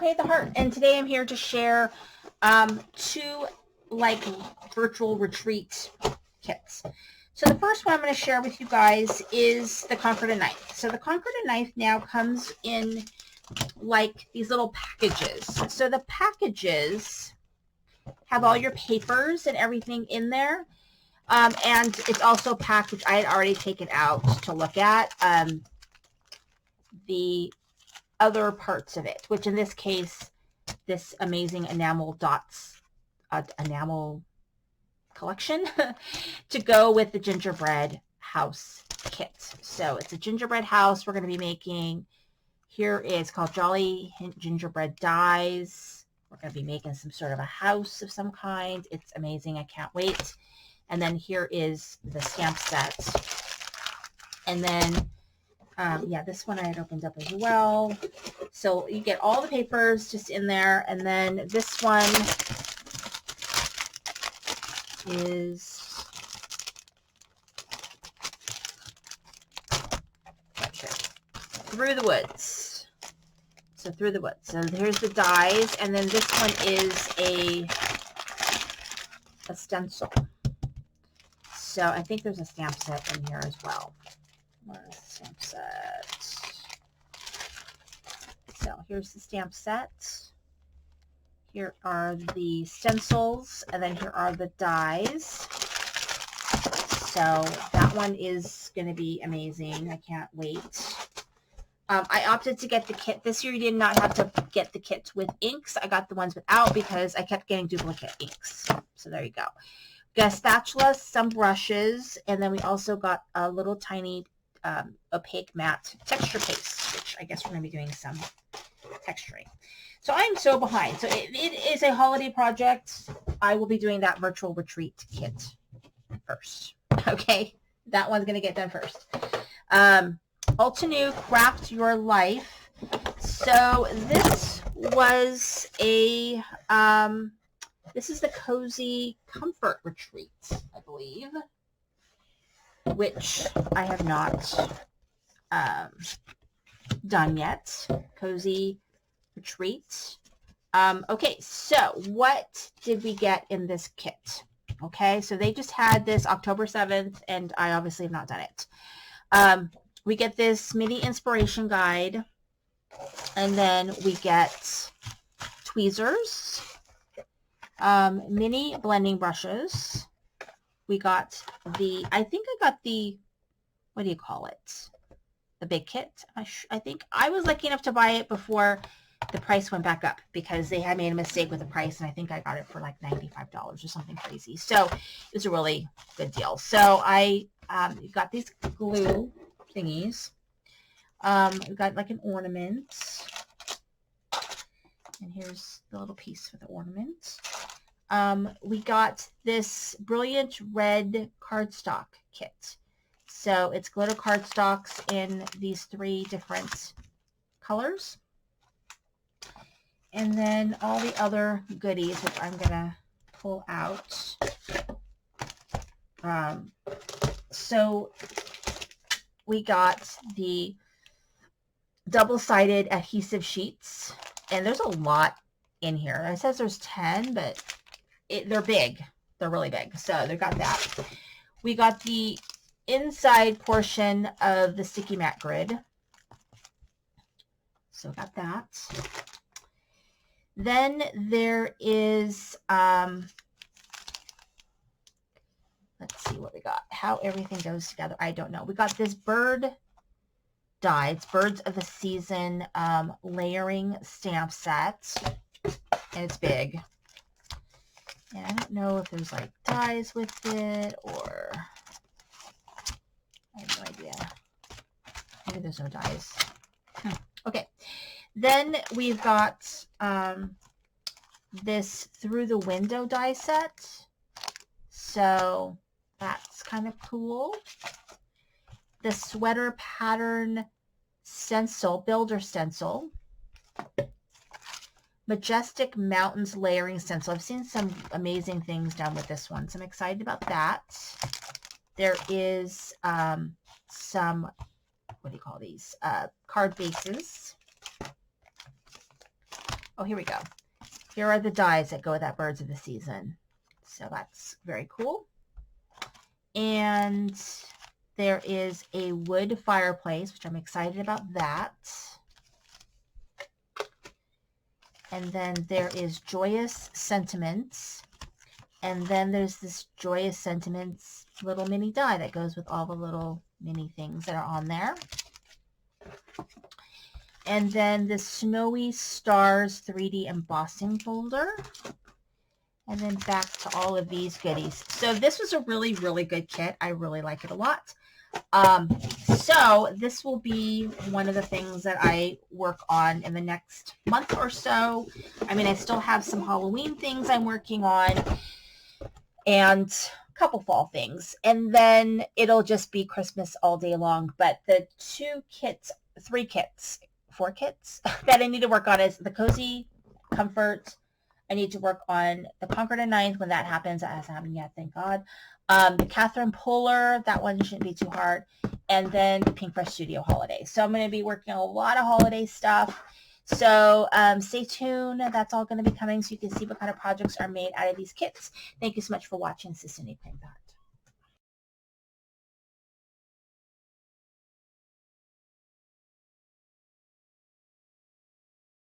Create the Heart, and today I'm here to share two like virtual retreat kits. So the first one I'm going to share with you guys is the Comfort and Knife. So the Comfort and Knife now comes in like these little packages. So the packages have all your papers and everything in there. And it's also packed, which I had already taken out to look at, the other parts of it, which in this case, this amazing enamel dots, enamel collection to go with the gingerbread house kit. So it's a gingerbread house we're going to be making. Here is called Jolly Hint Gingerbread Dies. We're going to be making some sort of a house of some kind. It's amazing. I can't wait. And then here is the stamp set. And then, yeah, this one I had opened up as well. So you get all the papers just in there. And then this one is, Through the Woods. So Through the Woods. So here's the dies. And then this one is a stencil. So I think there's a stamp set in here as well. Where's the stamp set? So here's the stamp set. Here are the stencils, and then here are the dies. So that one is going to be amazing. I can't wait. I opted to get the kit. This year you did not have to get the kits with inks. I got the ones without because I kept getting duplicate inks. So there you go. Got a spatula, some brushes, and then we also got a little tiny opaque matte texture paste, which I guess we're going to be doing some texturing. So I'm so behind. So it is a holiday project. I will be doing that virtual retreat kit first. Okay, that one's going to get done first. Altenew Craft Your Life. So this was a, this is the Cozy Comfort Retreat, I believe, which I have not done yet. Cozy Retreat. Okay, so what did we get in this kit? Okay, so they just had this October 7th, and I obviously have not done it. We get this mini inspiration guide, and then we get tweezers, mini blending brushes. We got the, I think I got the, what do you call it? The big kit. I think I was lucky enough to buy it before the price went back up because they had made a mistake with the price, and I think I got it for like $95 or something crazy. So it was a really good deal. So I got these glue thingies. We got like an ornament, and here's the little piece for the ornament. We got this brilliant red cardstock kit. So it's glitter cardstocks in these 3 different colors. And then all the other goodies, which I'm going to pull out. So we got the double-sided adhesive sheets, and there's a lot in here. It says there's 10, but they're big. They're really big. So they got that. We got the inside portion of the sticky mat grid. So got that. Then there is, let's see what we got. How everything goes together, I don't know. We got this bird die. It's Birds of the Season layering stamp set, and it's big. And I don't know if there's like dies with it, or I have no idea. Maybe there's no dies. Okay. Then we've got this Through the Window die set. So that's kind of cool. The sweater pattern stencil, builder stencil. Majestic Mountains layering stencil. I've seen some amazing things done with this one, so I'm excited about that. There is some, what do you call these? Card bases. Oh, here we go. Here are the dies that go with that Birds of the Season. So that's very cool. And there is a wood fireplace, which I'm excited about that. And then there is Joyous Sentiments. And then there's this Joyous Sentiments little mini die that goes with all the little mini things that are on there. And then the Snowy Stars 3D embossing folder. And then back to all of these goodies. So this was a really, really good kit. I really like it a lot. So this will be one of the things that I work on in the next month or so. I mean, I still have some Halloween things I'm working on and a couple fall things. And then it'll just be Christmas all day long. But the 4 kits that I need to work on is the Cozy Comfort. I need to work on the Conquer the Ninth when that happens. That hasn't happened yet, thank God. The Catherine Polar, that one shouldn't be too hard. And then the Pink Fresh Studio Holiday. So I'm going to be working on a lot of holiday stuff. So stay tuned. That's all going to be coming so you can see what kind of projects are made out of these kits. Thank you so much for watching. This is Cindy Playing That.